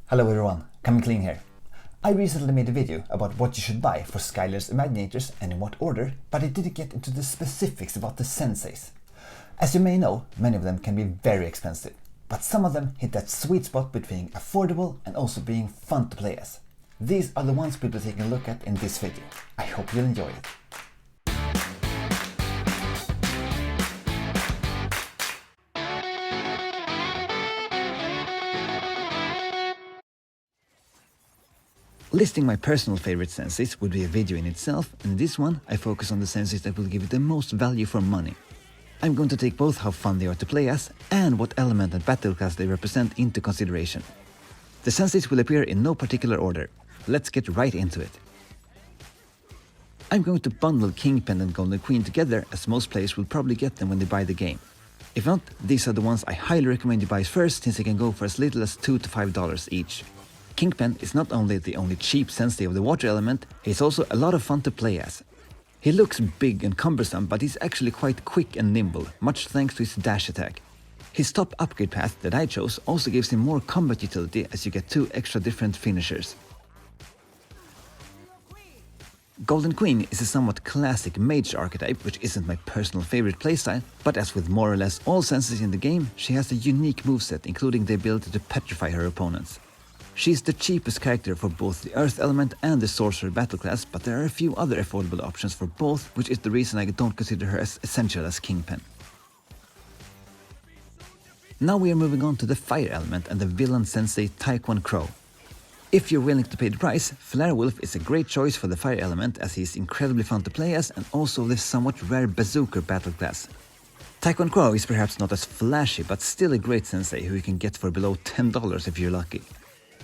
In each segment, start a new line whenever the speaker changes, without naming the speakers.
Hello everyone, Coming Clean here. I recently made a video about what you should buy for Skylanders Imaginators and in what order, but I didn't get into the specifics about the Senseis. As you may know, many of them can be very expensive, but some of them hit that sweet spot between affordable and also being fun to play as. These are the ones we'll be taking a look at in this video. I hope you'll enjoy it. Listing my personal favorite Senseis would be a video in itself, and in this one I focus on the Senseis that will give you the most value for money. I'm going to take both how fun they are to play as and what element and battle class they represent into consideration. The Senseis will appear in no particular order. Let's get right into it. I'm going to bundle Kingpin and Golden Queen together, as most players will probably get them when they buy the game. If not, these are the ones I highly recommend you buy first, since they can go for as little as $2 to $5 each. Kingpin is not only the only cheap Sensei of the water element, he's also a lot of fun to play as. He looks big and cumbersome, but he's actually quite quick and nimble, much thanks to his dash attack. His top upgrade path that I chose also gives him more combat utility, as you get 2 extra different finishers. Golden Queen is a somewhat classic mage archetype, which isn't my personal favorite playstyle, but as with more or less all Senseis in the game, she has a unique moveset, including the ability to petrify her opponents. She's the cheapest character for both the Earth element and the Sorcerer battle class, but there are a few other affordable options for both, which is the reason I don't consider her as essential as Kingpin. Now we are moving on to the Fire element and the villain Sensei Tycoon Crow. If you're willing to pay the price, Flare Wolf is a great choice for the Fire element, as he is incredibly fun to play as and also the somewhat rare Bazooka battle class. Tycoon Crow is perhaps not as flashy, but still a great Sensei who you can get for below $10 if you're lucky.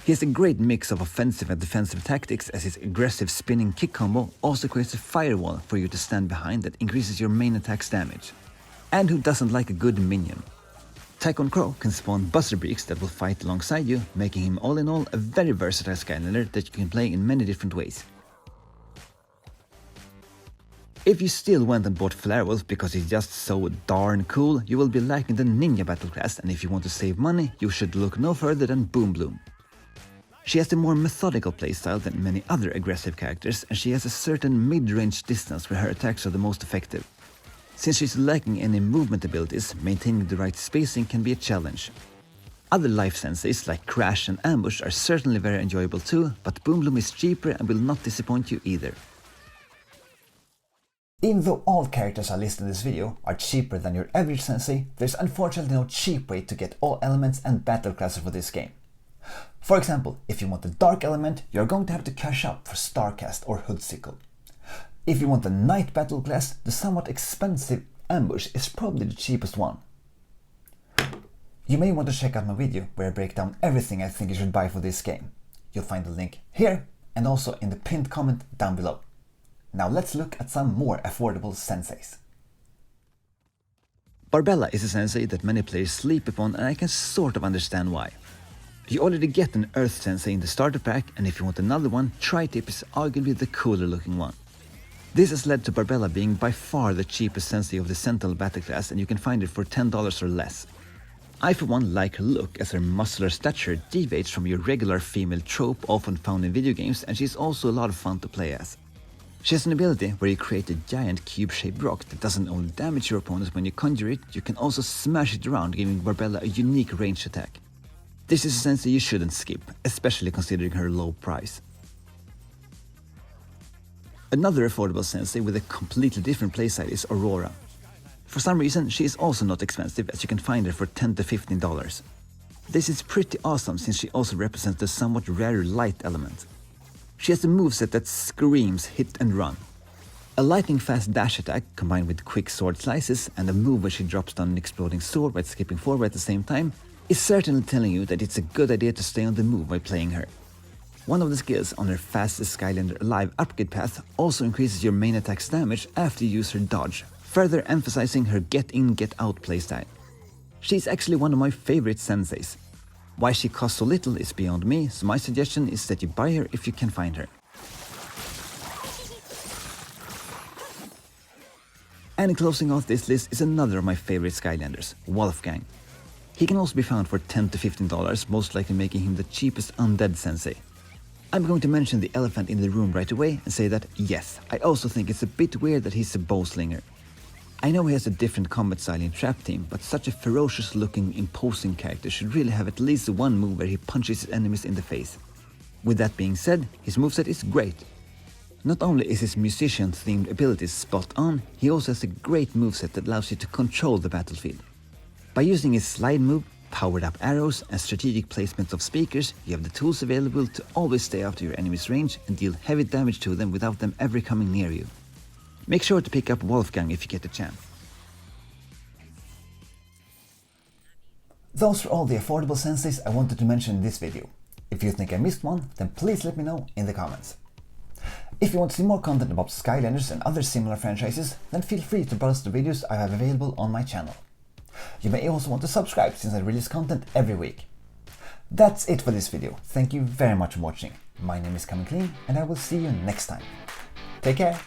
He has a great mix of offensive and defensive tactics, as his aggressive spinning kick combo also creates a firewall for you to stand behind that increases your main attack's damage. And who doesn't like a good minion? Tycoon Crow can spawn buzzer beaks that will fight alongside you, making him all in all a very versatile Skylander that you can play in many different ways. If you still went and bought Flare Wolf because he's just so darn cool, you will be lacking the Ninja battle class, and if you want to save money, you should look no further than Boom Bloom. She has a more methodical playstyle than many other aggressive characters, and she has a certain mid-range distance where her attacks are the most effective. Since she's lacking any movement abilities, maintaining the right spacing can be a challenge. Other life senseis like Crash and Ambush are certainly very enjoyable too, but Boom Bloom is cheaper and will not disappoint you either. Even though all characters I listed in this video are cheaper than your average sensei, there's unfortunately no cheap way to get all elements and battle classes for this game. For example, if you want the Dark element, you're going to have to cash up for Starcast or Hoodsickle. If you want the Night battle class, the somewhat expensive Ambush is probably the cheapest one. You may want to check out my video where I break down everything I think you should buy for this game. You'll find the link here and also in the pinned comment down below. Now let's look at some more affordable senseis. Barbella is a sensei that many players sleep upon, and I can sort of understand why. You already get an Earth Sensei in the starter pack, and if you want another one, Tri-Tip is arguably the cooler looking one. This has led to Barbella being by far the cheapest Sensei of the Sentinel battle class, and you can find it for $10 or less. I for one like her look, as her muscular stature deviates from your regular female trope often found in video games, and she's also a lot of fun to play as. She has an ability where you create a giant cube-shaped rock that doesn't only damage your opponents when you conjure it, you can also smash it around, giving Barbella a unique ranged attack. This is a sensei you shouldn't skip, especially considering her low price. Another affordable sensei with a completely different playstyle is Aurora. For some reason, she is also not expensive, as you can find her for $10 to $15. This is pretty awesome, since she also represents the somewhat rare light element. She has a moveset that screams hit and run. A lightning fast dash attack combined with quick sword slices and a move where she drops down an exploding sword while skipping forward at the same time is certainly telling you that it's a good idea to stay on the move while playing her. One of the skills on her fastest Skylander alive upgrade path also increases your main attack's damage after you use her dodge, further emphasizing her get in get out playstyle. She's actually one of my favorite senseis. Why she costs so little is beyond me, so my suggestion is that you buy her if you can find her. And closing off this list is another of my favorite Skylanders, Wolfgang. He can also be found for $10 to $15, most likely making him the cheapest undead sensei. I'm going to mention the elephant in the room right away and say that yes, I also think it's a bit weird that he's a bowslinger. I know he has a different combat style in Trap Team, but such a ferocious looking, imposing character should really have at least one move where he punches his enemies in the face. With that being said, his moveset is great. Not only is his musician-themed abilities spot on, he also has a great moveset that allows you to control the battlefield. By using his slide move, powered up arrows and strategic placement of speakers, you have the tools available to always stay out of your enemy's range and deal heavy damage to them without them ever coming near you. Make sure to pick up Wolfgang if you get the chance. Those were all the affordable senseis I wanted to mention in this video. If you think I missed one, then please let me know in the comments. If you want to see more content about Skylanders and other similar franchises, then feel free to browse the videos I have available on my channel. You may also want to subscribe since I release content every week. That's it for this video. Thank you very much for watching. My name is Coming Clean and I will see you next time. Take care!